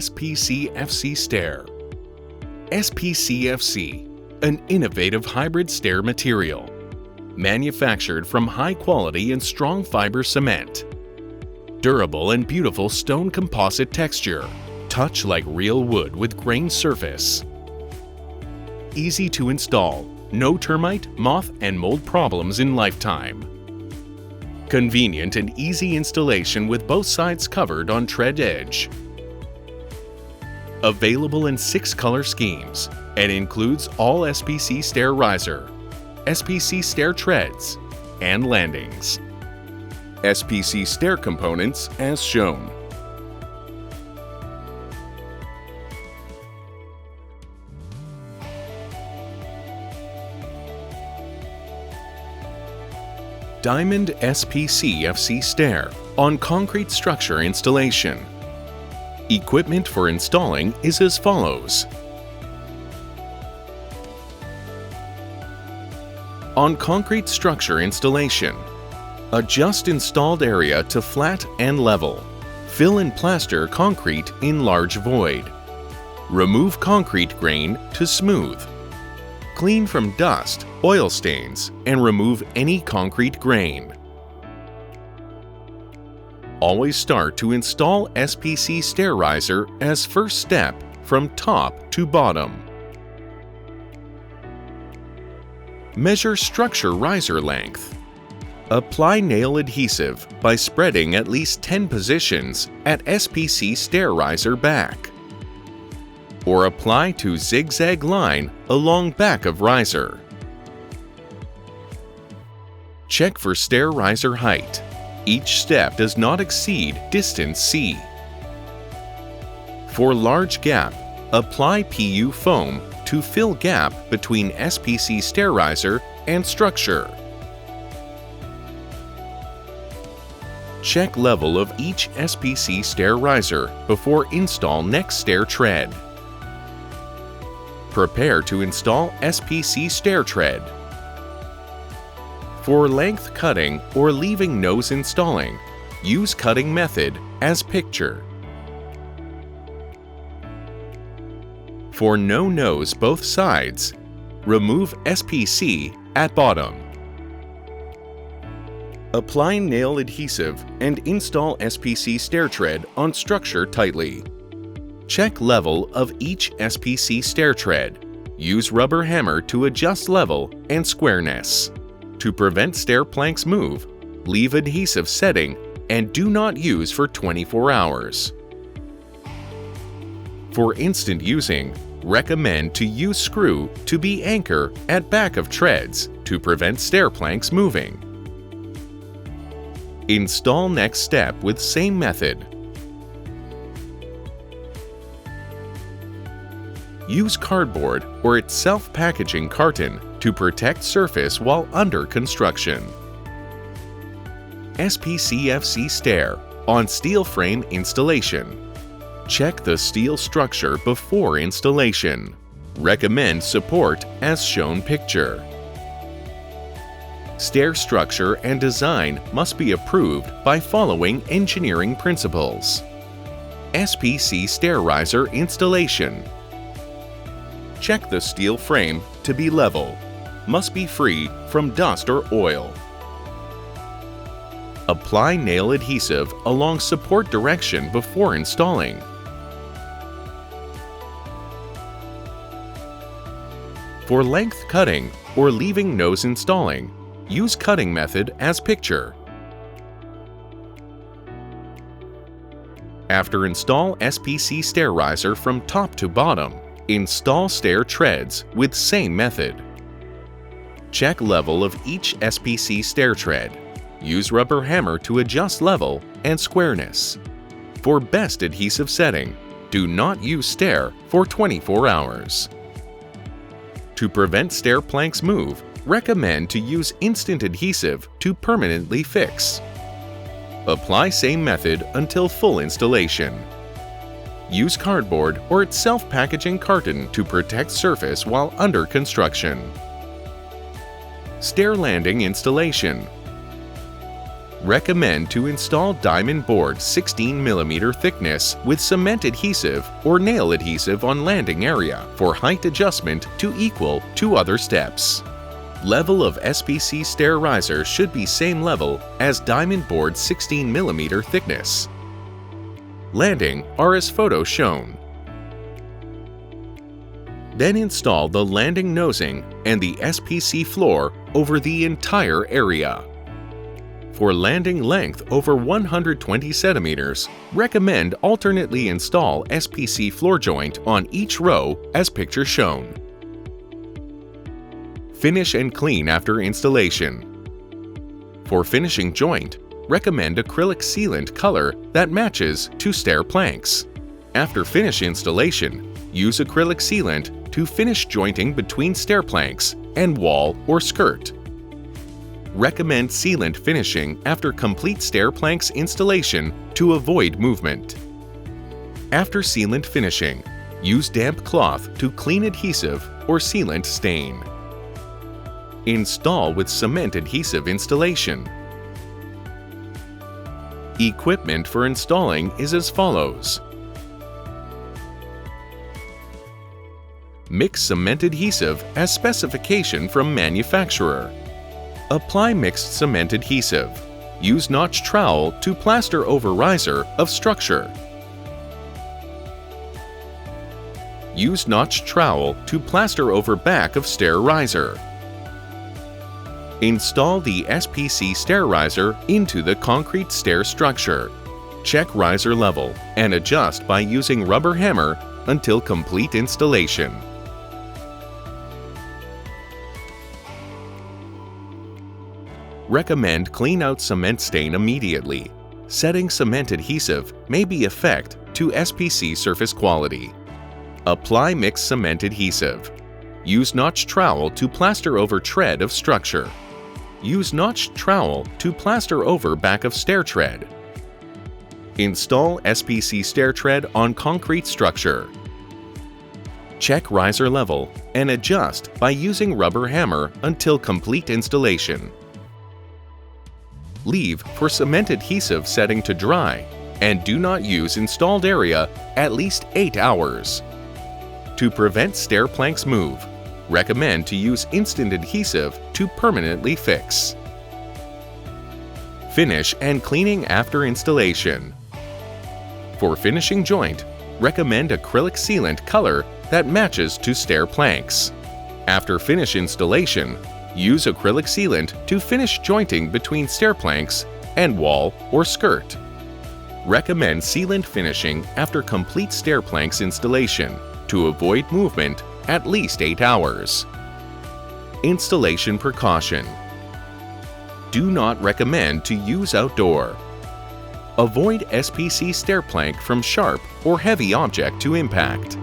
SPC-FC Stair. SPC-FC, an innovative hybrid stair material, manufactured from high-quality and strong fiber cement. Durable and beautiful stone composite texture, touch like real wood with grained surface. Easy to install, no termite, moth, and mold problems in lifetime. Convenient and easy installation with both sides covered on tread edge. Available in 6 color schemes and includes all SPC stair riser, SPC stair treads, and landings. SPC stair components as shown. Diamond SPC-FC Stair on concrete structure installation. Equipment for installing is as follows. On concrete structure installation, adjust installed area to flat and level. Fill and plaster concrete in large void. Remove concrete grain to smooth. Clean from dust, oil stains, and remove any concrete grain. Always start to install SPC stair riser as first step from top to bottom. Measure structure riser length. Apply nail adhesive by spreading at least 10 positions at SPC stair riser back. Or apply to zigzag line along back of riser. Check for stair riser height. Each step does not exceed distance C. For large gap, apply PU foam to fill gap between SPC stair riser and structure. Check level of each SPC stair riser before install next stair tread. Prepare to install SPC stair tread. For length cutting or leaving nose installing, use cutting method as picture. For no nose both sides, remove SPC at bottom. Apply nail adhesive and install SPC stair tread on structure tightly. Check level of each SPC stair tread. Use rubber hammer to adjust level and squareness. To prevent stair planks move, leave adhesive setting and do not use for 24 hours. For instant using, recommend to use screw to be anchor at back of treads to prevent stair planks moving. Install next step with same method. Use cardboard or its self-packaging carton to protect surface while under construction. SPC-FC Stair on steel frame installation. Check the steel structure before installation. Recommend support as shown picture. Stair structure and design must be approved by following engineering principles. SPC stair riser installation. Check the steel frame to be level. Must be free from dust or oil. Apply nail adhesive along support direction before installing. For length cutting or leaving nose installing, use cutting method as picture. After install SPC stair riser from top to bottom, install stair treads with same method. Check level of each SPC stair tread. Use rubber hammer to adjust level and squareness. For best adhesive setting, do not use stair for 24 hours. To prevent stair planks move, recommend to use instant adhesive to permanently fix. Apply same method until full installation. Use cardboard or its self-packaging carton to protect surface while under construction. Stair landing installation. Recommend to install diamond board 16 mm thickness with cement adhesive or nail adhesive on landing area for height adjustment to equal to other steps. Level of SPC stair riser should be same level as diamond board 16 mm thickness. Landing are as photo shown. Then install the landing nosing and the SPC floor over the entire area. For landing length over 120 cm, recommend alternately install SPC floor joint on each row as picture shown. Finish and clean after installation. For finishing joint, recommend acrylic sealant color that matches to stair planks. After finish installation, use acrylic sealant to finish jointing between stair planks and wall or skirt. Recommend sealant finishing after complete stair planks installation to avoid movement. After sealant finishing, use damp cloth to clean adhesive or sealant stain. Install with cement adhesive installation. Equipment for installing is as follows. Mix cement adhesive as specification from manufacturer. Apply mixed cement adhesive. Use notch trowel to plaster over riser of structure. Use notch trowel to plaster over back of stair riser. Install the SPC stair riser into the concrete stair structure. Check riser level and adjust by using rubber hammer until complete installation. Recommend clean out cement stain immediately. Setting cement adhesive may be effect to SPC surface quality. Apply mixed cement adhesive. Use notch trowel to plaster over tread of structure. Use notch trowel to plaster over back of stair tread. Install SPC stair tread on concrete structure. Check riser level and adjust by using rubber hammer until complete installation. Leave for cement adhesive setting to dry and do not use installed area at least 8 hours. To prevent stair planks move, recommend to use instant adhesive to permanently fix. Finish and cleaning after installation. For finishing joint, recommend acrylic sealant color that matches to stair planks. After finish installation, use acrylic sealant to finish jointing between stair planks and wall or skirt. Recommend sealant finishing after complete stair planks installation to avoid movement at least 8 hours. Installation precaution. Do not recommend to use outdoor. Avoid SPC stair plank from sharp or heavy object to impact.